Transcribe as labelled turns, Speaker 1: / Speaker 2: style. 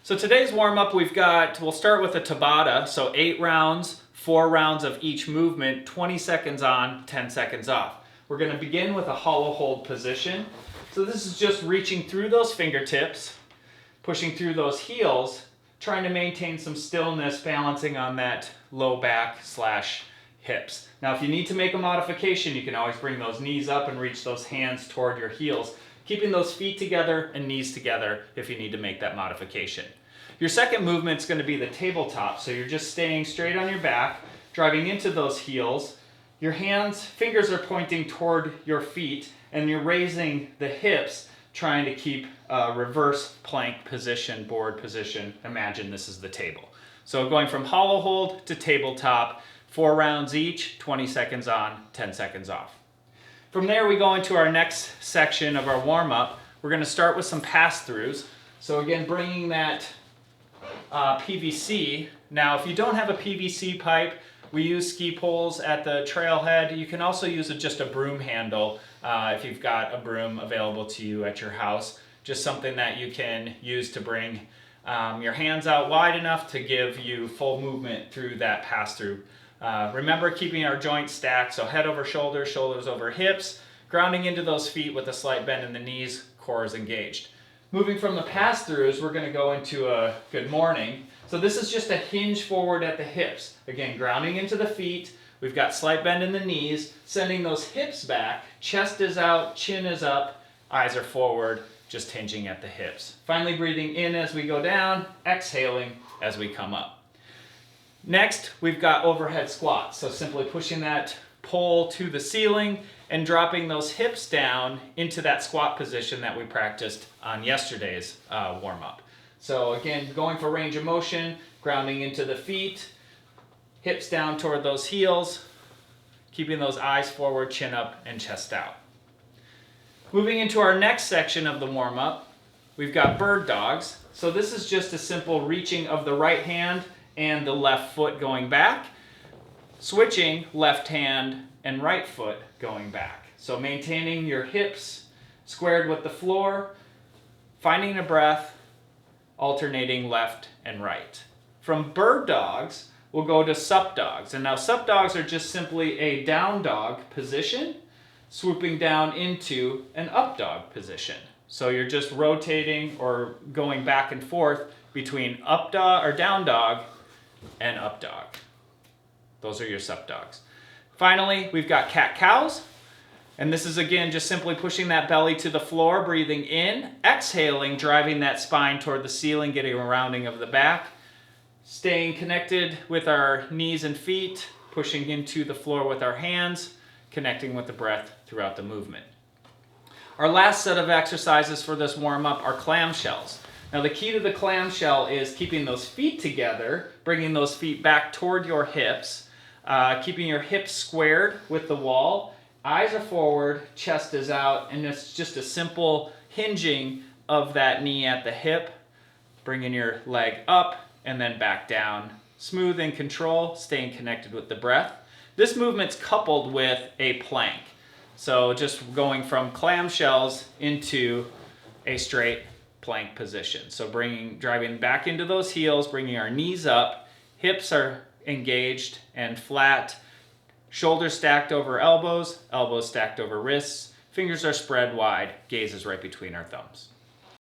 Speaker 1: So today's warm-up we'll start with a Tabata, so 8 rounds, 4 rounds of each movement, 20 seconds on, 10 seconds off. We're going to begin with a hollow hold position. So this is just reaching through those fingertips, pushing through those heels, trying to maintain some stillness, balancing on that low back / hips. Now if you need to make a modification, you can always bring those knees up and reach those hands toward your heels, keeping those feet together and knees together if you need to make that modification. Your second movement is going to be the tabletop, so you're just staying straight on your back, driving into those heels. Your fingers are pointing toward your feet, and you're raising the hips, trying to keep a reverse plank position, board position. Imagine this is the table. So going from hollow hold to tabletop, 4 rounds each, 20 seconds on, 10 seconds off. From there, we go into our next section of our warm-up. We're going to start with some pass-throughs. So again, bringing that PVC. Now, if you don't have a PVC pipe, we use ski poles at the trailhead. You can also use just a broom handle if you've got a broom available to you at your house. Just something that you can use to bring your hands out wide enough to give you full movement through that pass-through. Remember keeping our joints stacked, so head over shoulders, shoulders over hips, grounding into those feet with a slight bend in the knees, core is engaged. Moving from the pass-throughs, we're going to go into a good morning. So this is just a hinge forward at the hips. Again, grounding into the feet. We've got slight bend in the knees, sending those hips back. Chest is out, chin is up, eyes are forward, just hinging at the hips. Finally breathing in as we go down, exhaling as we come up. Next, we've got overhead squats. So simply pushing that pole to the ceiling and dropping those hips down into that squat position that we practiced on yesterday's warm-up. So again, going for range of motion, grounding into the feet, hips down toward those heels, keeping those eyes forward, chin up, and chest out. Moving into our next section of the warm-up, we've got bird dogs. So this is just a simple reaching of the right hand and the left foot going back, switching left hand and right foot going back. So maintaining your hips squared with the floor, finding a breath, alternating left and right. From bird dogs, we'll go to sup dogs. And now sup dogs are just simply a down dog position, swooping down into an up dog position. So you're just rotating or going back and forth between up dog or down dog and up dog. Those are your sup dogs. Finally, we've got cat-cows. And this is again just simply pushing that belly to the floor, breathing in, exhaling, driving that spine toward the ceiling, getting a rounding of the back, staying connected with our knees and feet, pushing into the floor with our hands, connecting with the breath throughout the movement. Our last set of exercises for this warm-up are clamshells. Now the key to the clamshell is keeping those feet together, bringing those feet back toward your hips, keeping your hips squared with the wall, eyes are forward, chest is out, and it's just a simple hinging of that knee at the hip, bringing your leg up and then back down. Smooth and control, staying connected with the breath. This movement's coupled with a plank. So just going from clamshells into a straight plank position. So driving back into those heels, bringing our knees up, hips are engaged and flat, shoulders stacked over elbows, elbows stacked over wrists, fingers are spread wide, gaze is right between our thumbs.